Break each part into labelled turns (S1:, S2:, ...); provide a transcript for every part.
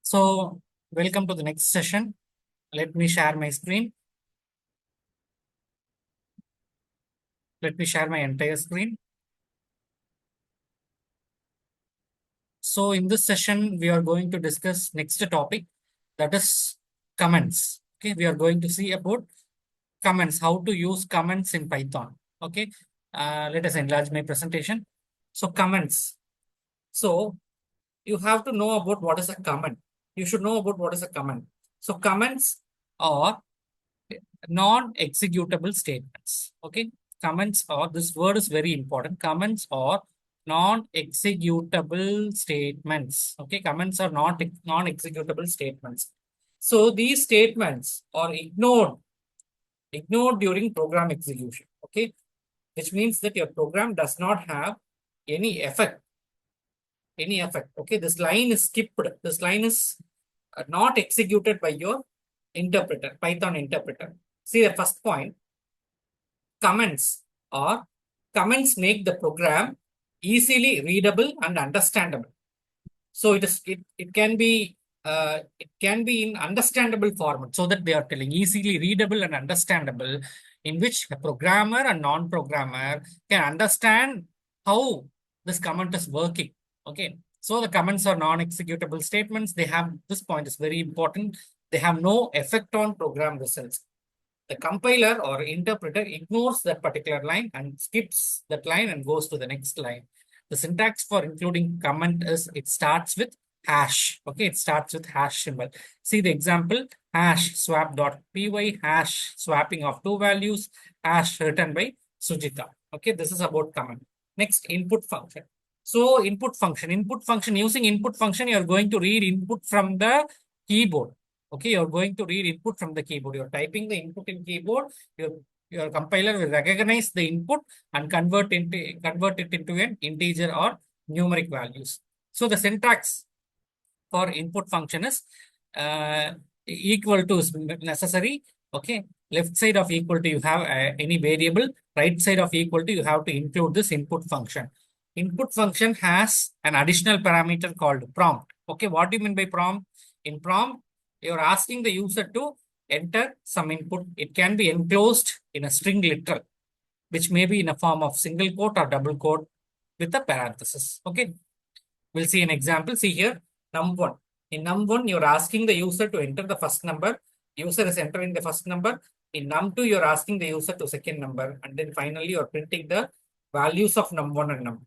S1: So, welcome to the next session. Let me share my screen. Let me share my entire screen. So, in this session, we are going to discuss next topic, that is comments. Okay, we are going to see about comments, how to use comments in Python. Okay, let us enlarge my presentation. So, comments. So, you have to know about what is a comment. You should know about what is a comment. So, comments are non-executable statements. Okay, comments are, this word is very important. Comments are non-executable statements. Okay, comments are not non-executable statements. So these statements are ignored during program execution. Okay, which means that your program does not have any effect. Okay, this line is skipped. This line is not executed by your interpreter, Python interpreter. See the first point, comments or comments make the program easily readable and understandable. So it can be in understandable format, so that they are telling easily readable and understandable, in which a programmer and non-programmer can understand how this comment is working. Okay. So the comments are non-executable statements. They have, this point is very important. They have no effect on program results. The compiler or interpreter ignores that particular line and skips that line and goes to the next line. The syntax for including comment is, it starts with hash. Okay, it starts with hash symbol. See the example, hash swap.py, hash swapping of two values, hash written by Sujita. Okay, this is about comment. Next, input function. So input function, using input function, you are going to read input from the keyboard. Okay, you're going to read input from the keyboard. You're typing the input in keyboard. Your compiler will recognize the input and convert it into an integer or numeric values. So the syntax for input function is equal to is necessary. Okay, left side of equal to you have any variable. Right side of equal to you have to include this input function. Input function has an additional parameter called prompt. Okay, what do you mean by prompt? In prompt, you're asking the user to enter some input. It can be enclosed in a string literal, which may be in a form of single quote or double quote with a parenthesis. Okay, we'll see an example. See here, num1. In num1, you're asking the user to enter the first number. User is entering the first number. In num2, you're asking the user to second number. And then finally, you're printing the values of num1 and num2.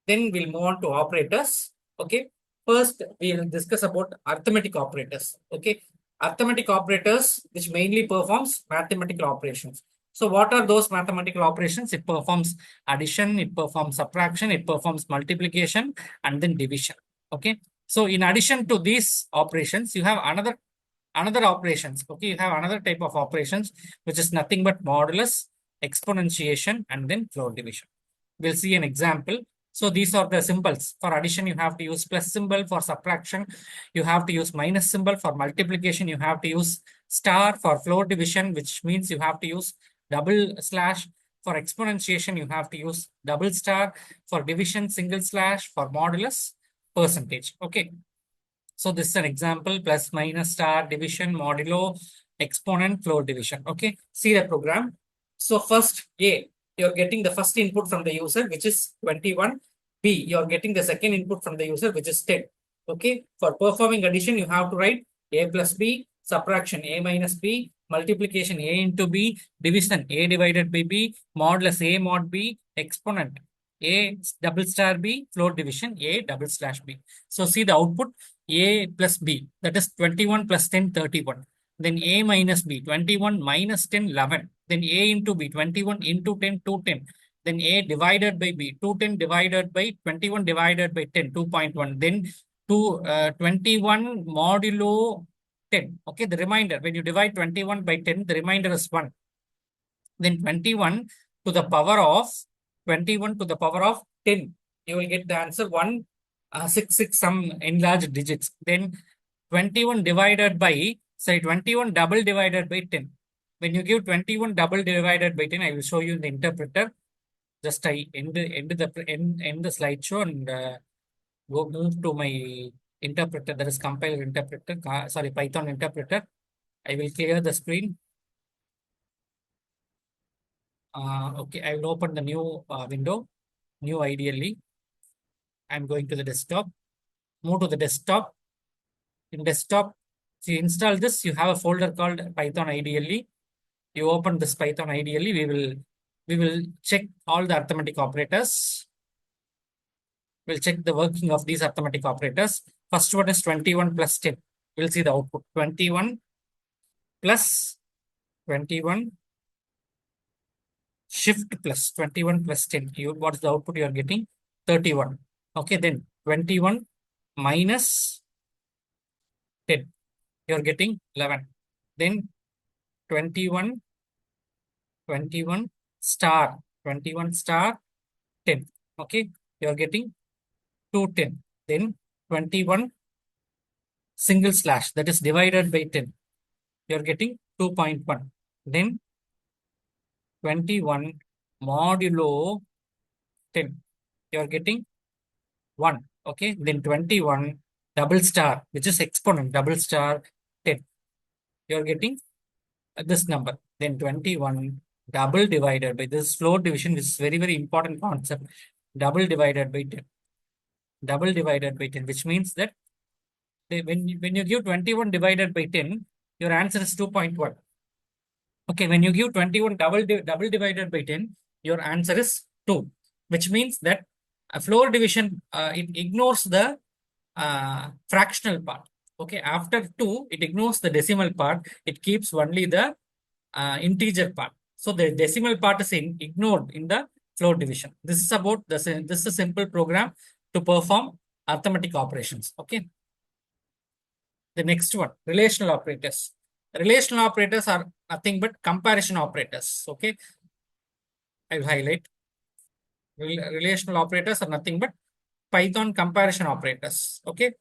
S1: Then we'll move on to operators. Okay. First, we'll discuss about arithmetic operators. Okay. Arithmetic operators, which mainly performs mathematical operations. So what are those mathematical operations? It performs addition, it performs subtraction, it performs multiplication, and then division. Okay. So in addition to these operations, you have another operations. Okay. You have another type of operations, which is nothing but modulus, exponentiation, and then floor division. We'll see an example. So these are the symbols. For addition, you have to use plus symbol. For subtraction, you have to use minus symbol. For multiplication, you have to use star. For floor division, which means you have to use double slash. For exponentiation, you have to use double star. For division, single slash. For modulus, percentage. Okay. So this is an example: plus, minus, star, division, modulo, exponent, floor division. Okay. See the program. So first, A, you're getting the first input from the user, which is 21. B, you're getting the second input from the user, which is 10. Okay. For performing addition, you have to write A plus B, subtraction A minus B, multiplication A into B, division A divided by B, modulus A mod B, exponent A double star B, floor division A double slash B. So see the output, A plus B, that is 21 plus 10, 31. Then A minus B, 21 minus 10, 11. Then A into B, 21 into 10, 210. Then A divided by B, 210 divided by 21 divided by 10, 2.1. Then 21 modulo 10. Okay, the remainder, when you divide 21 by 10, the remainder is 1. Then 21 to the power of 21 to the power of 10. You will get the answer 166 some enlarged digits. Then 21 divided by, say 21 double divided by 10. When you give 21 double divided by 10, I will show you in the interpreter. Just I end the slideshow and go move to my interpreter, that is compiler interpreter, sorry, Python interpreter. I will clear the screen. Okay, I will open the new window, new ideally. I'm going to the desktop, move to the desktop. In desktop, if you install this, you have a folder called Python ideally. You open this Python ideally, we will check all the arithmetic operators. We'll check the working of these arithmetic operators. First one is 21 plus 10. We'll see the output. 21 plus 21 shift plus 21 plus 10. What's the output you are getting? 31. Okay, then 21 minus 10. You're getting 11. Then 21, 21 star, 21 star 10. Okay, you're getting 210. Then 21 single slash, that is divided by 10. You're getting 2.1. Then 21 modulo 10. You're getting 1. Okay, then 21 double star, which is exponent, double star 10. You're getting this number. Then 21 double divided by this floor division, which is very, very important concept. Double divided by 10. Double divided by 10, which means that when you give 21 divided by 10, your answer is 2.1. Okay, when you give 21 double divided by 10, your answer is 2, which means that a floor division, it ignores the fractional part. Okay, after 2, it ignores the decimal part. It keeps only the integer part. So the decimal part is ignored in the floor division. This is about this is a simple program to perform arithmetic operations. Okay. The next one, relational operators. Relational operators are nothing but comparison operators. Okay. I will highlight. Relational operators are nothing but Python comparison operators. Okay.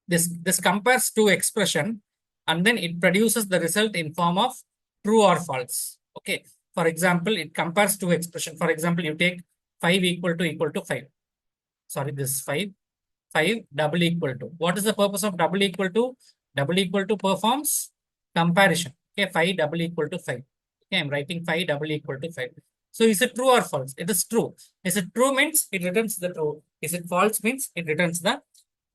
S1: This compares two expression and then it produces the result in form of true or false. Okay. For example, it compares two expression. For example, you take 5 equal to 5. Sorry, this is 5. 5 double equal to. What is the purpose of double equal to? Double equal to performs comparison. Okay, 5 double equal to 5. Okay, I'm writing 5 double equal to 5. So is it true or false? It is true. Is it true means it returns the true. Is it false means it returns the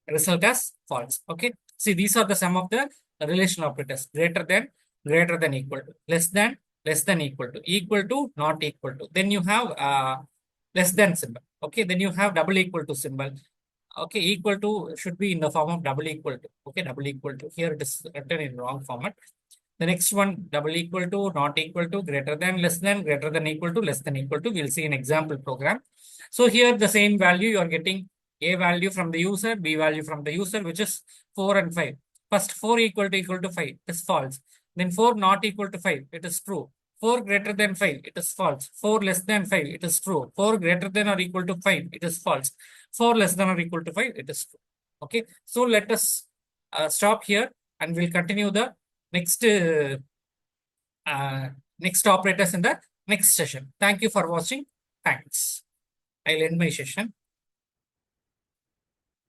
S1: result as false. Okay. See, these are the sum of the relational operators. Greater than equal to, less than equal to, not equal to. Then you have less than symbol. Okay. Then you have double equal to symbol. Okay. Equal to should be in the form of double equal to. Okay. Double equal to. Here it is written in wrong format. The next one, double equal to, not equal to, greater than, greater than equal to, less than equal to. We'll see an example program. So here the same value you are getting A value from the user, B value from the user, which is 4 and 5. First 4 equal to 5 is false. Then 4 not equal to 5, it is true. 4 greater than 5, it is false. 4 less than 5, it is true. 4 greater than or equal to 5, it is false. 4 less than or equal to 5, it is true. Okay. So let us stop here and we'll continue the next next operators in the next session. Thank you for watching. Thanks. I'll end my session.